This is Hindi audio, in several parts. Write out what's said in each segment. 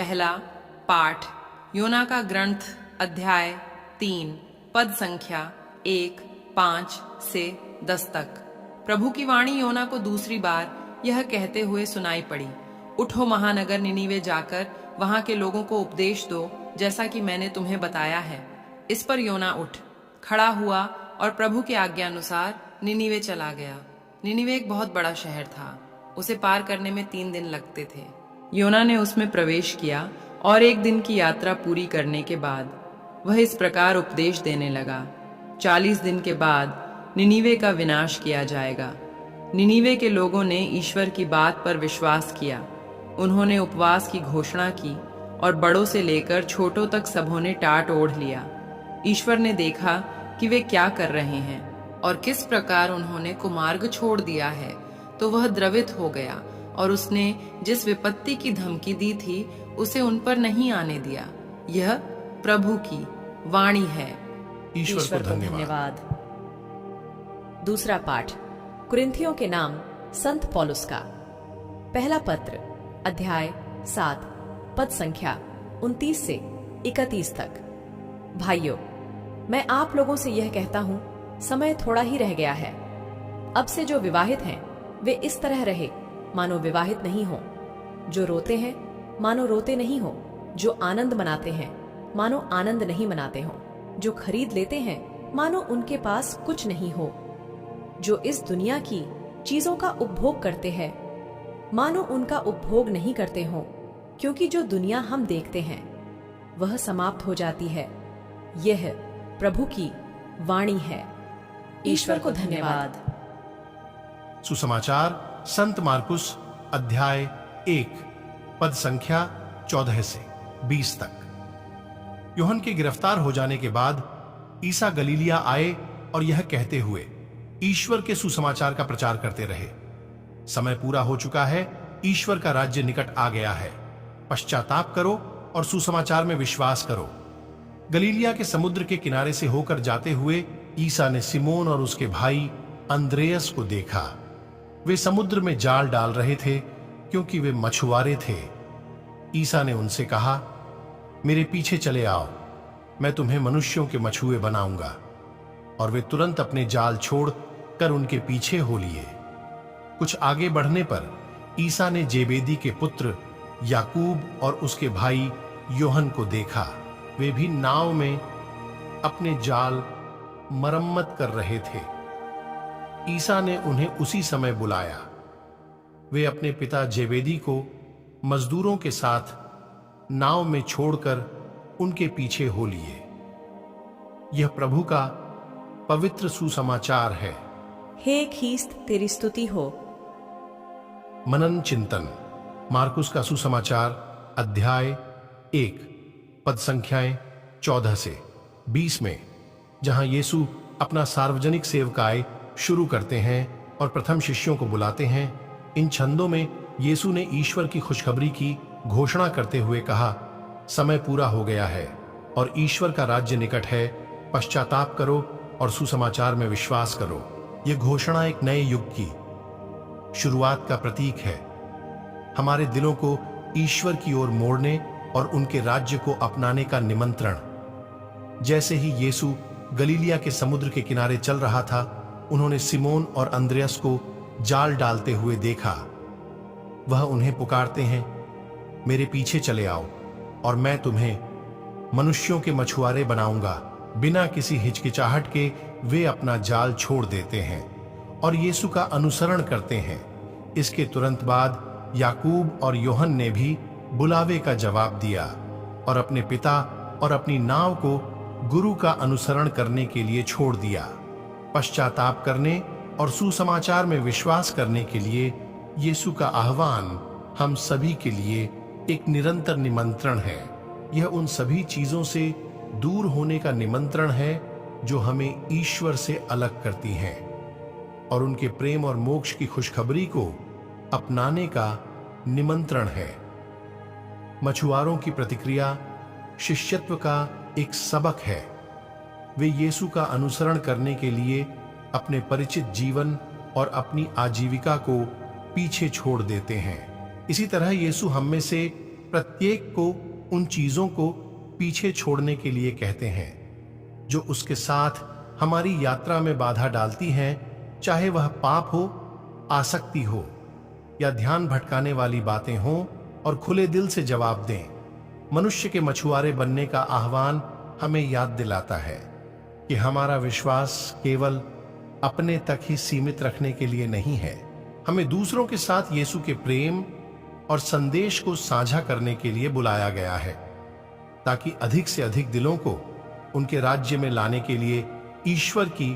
पहला पाठ योना का ग्रंथ अध्याय 3 पद संख्या 1, 5 से 10 तक। प्रभु की वाणी योना को दूसरी बार यह कहते हुए सुनाई पड़ी, उठो महानगर निनीवे जाकर वहां के लोगों को उपदेश दो, जैसा कि मैंने तुम्हें बताया है। इस पर योना उठ खड़ा हुआ और प्रभु की आज्ञा अनुसार निनीवे चला गया। निनीवे एक बहुत बड़ा शहर था, उसे पार करने में 3 दिन लगते थे। योना ने उसमें प्रवेश किया और 1 दिन की यात्रा पूरी करने के बाद वह इस प्रकार उपदेश देने लगा, 40 दिन के बाद निनीवे का विनाश किया जाएगा। निनीवे के लोगों ने ईश्वर की बात पर विश्वास किया। उन्होंने उपवास की घोषणा की और बड़ों से लेकर छोटों तक सबों ने टाट ओढ़ लिया। ईश्वर ने देखा कि वे क्या कर रहे हैं और किस प्रकार उन्होंने कुमार्ग छोड़ दिया है, तो वह द्रवित हो गया और उसने जिस विपत्ति की धमकी दी थी उसे उन पर नहीं आने दिया। यह प्रभु की वाणी है। ईश्वर को धन्यवाद। दूसरा पाठ कुरिन्थियों के नाम संत पौलुस का पहला पत्र अध्याय 7 पद संख्या 29 से 31 तक। भाइयों, मैं आप लोगों से यह कहता हूं, समय थोड़ा ही रह गया है। अब से जो विवाहित हैं वे इस तरह रहे मानो विवाहित नहीं हो, जो रोते हैं मानो रोते नहीं हो, जो आनंद मनाते हैं मानो आनंद नहीं मनाते हो, जो खरीद लेते हैं मानो उनके पास कुछ नहीं हो, जो इस दुनिया की चीजों का उपभोग करते हैं मानो उनका उपभोग नहीं करते हो, क्योंकि जो दुनिया हम देखते हैं वह समाप्त हो जाती है। यह प्रभु की वाणी है। ईश्वर को धन्यवाद। सुसमाचार संत मार्कुस अध्याय 1 पद संख्या 14 से 20 तक। यूहन्ना के गिरफ्तार हो जाने के बाद ईसा गलीलिया आए और यह कहते हुए ईश्वर के सुसमाचार का प्रचार करते रहे, समय पूरा हो चुका है, ईश्वर का राज्य निकट आ गया है, पश्चाताप करो और सुसमाचार में विश्वास करो। गलीलिया के समुद्र के किनारे से होकर जाते हुए ईसा ने सिमोन और उसके भाई अंद्रेयस को देखा। वे समुद्र में जाल डाल रहे थे क्योंकि वे मछुआरे थे। ईसा ने उनसे कहा, मेरे पीछे चले आओ, मैं तुम्हें मनुष्यों के मछुए बनाऊंगा। और वे तुरंत अपने जाल छोड़ कर उनके पीछे हो लिए। कुछ आगे बढ़ने पर ईसा ने जेबेदी के पुत्र याकूब और उसके भाई योहन को देखा। वे भी नाव में अपने जाल मरम्मत कर रहे थे। ईसा ने उन्हें उसी समय बुलाया। वे अपने पिता जेबेदी को मजदूरों के साथ नाव में छोड़कर उनके पीछे हो लिए। यह प्रभु का पवित्र सुसमाचार है। हे ख्रीस्त, तेरी स्तुति हो। मनन चिंतन मार्कुस का सुसमाचार अध्याय 1 पद संख्याएं 14 से 20 में, जहां यीशु अपना सार्वजनिक सेवकाई शुरू करते हैं और प्रथम शिष्यों को बुलाते हैं। इन छंदों में यीशु ने ईश्वर की खुशखबरी की घोषणा करते हुए कहा, समय पूरा हो गया है और ईश्वर का राज्य निकट है, पश्चाताप करो और सुसमाचार में विश्वास करो। यह घोषणा एक नए युग की शुरुआत का प्रतीक है, हमारे दिलों को ईश्वर की ओर मोड़ने और उनके राज्य को अपनाने का निमंत्रण। जैसे ही यीशु गलीलिया के समुद्र के किनारे चल रहा था, उन्होंने सिमोन और अंद्रेयस को जाल डालते हुए देखा। वह उन्हें पुकारते हैं, मेरे पीछे चले आओ और मैं तुम्हें मनुष्यों के मछुआरे बनाऊंगा। बिना किसी हिचकिचाहट के वे अपना जाल छोड़ देते हैं और यीशु का अनुसरण करते हैं। इसके तुरंत बाद याकूब और योहन ने भी बुलावे का जवाब दिया और अपने पिता और अपनी नाव को गुरु का अनुसरण करने के लिए छोड़ दिया। पश्चाताप करने और सुसमाचार में विश्वास करने के लिए यीशु का आह्वान हम सभी के लिए एक निरंतर निमंत्रण है। यह उन सभी चीजों से दूर होने का निमंत्रण है जो हमें ईश्वर से अलग करती हैं और उनके प्रेम और मोक्ष की खुशखबरी को अपनाने का निमंत्रण है। मछुआरों की प्रतिक्रिया शिष्यत्व का एक सबक है। वे यीशु का अनुसरण करने के लिए अपने परिचित जीवन और अपनी आजीविका को पीछे छोड़ देते हैं। इसी तरह यीशु हम में से प्रत्येक को उन चीजों को पीछे छोड़ने के लिए कहते हैं जो उसके साथ हमारी यात्रा में बाधा डालती हैं, चाहे वह पाप हो, आसक्ति हो या ध्यान भटकाने वाली बातें हों, और खुले दिल से जवाब दें। मनुष्य के मछुआरे बनने का आह्वान हमें याद दिलाता है कि हमारा विश्वास केवल अपने तक ही सीमित रखने के लिए नहीं है। हमें दूसरों के साथ यीशु के प्रेम और संदेश को साझा करने के लिए बुलाया गया है, ताकि अधिक से अधिक दिलों को उनके राज्य में लाने के लिए ईश्वर की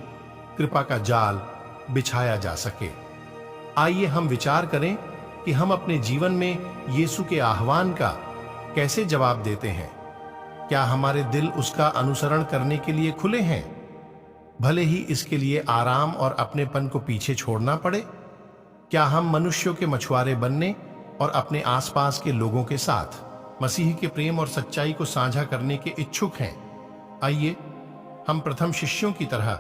कृपा का जाल बिछाया जा सके। आइए हम विचार करें कि हम अपने जीवन में यीशु के आह्वान का कैसे जवाब देते हैं। क्या हमारे दिल उसका अनुसरण करने के लिए खुले हैं, भले ही इसके लिए आराम और अपनेपन को पीछे छोड़ना पड़े? क्या हम मनुष्यों के मछुआरे बनने और अपने आसपास के लोगों के साथ मसीह के प्रेम और सच्चाई को साझा करने के इच्छुक हैं? आइए हम प्रथम शिष्यों की तरह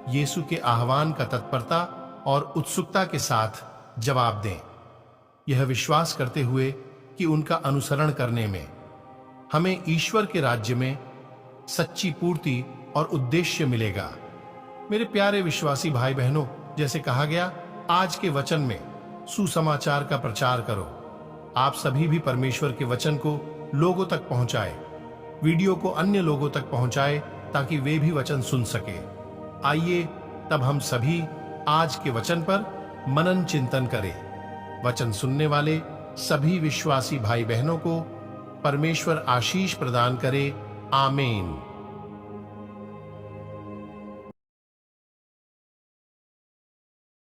यीशु के आह्वान का तत्परता और उत्सुकता के साथ जवाब दें, यह विश्वास करते हुए कि उनका अनुसरण करने में हमें ईश्वर के राज्य में सच्ची पूर्ति और उद्देश्य मिलेगा। मेरे प्यारे विश्वासी भाई बहनों, जैसे कहा गया, आज के वचन में सुसमाचार का प्रचार करो। आप सभी भी परमेश्वर के वचन को लोगों तक पहुंचाए, वीडियो को अन्य लोगों तक पहुंचाए ताकि वे भी वचन सुन सके। आइए तब हम सभी आज के वचन पर मनन चिंतन करें। वचन सुनने वाले सभी विश्वासी भाई बहनों को परमेश्वर आशीष प्रदान करे। आमीन।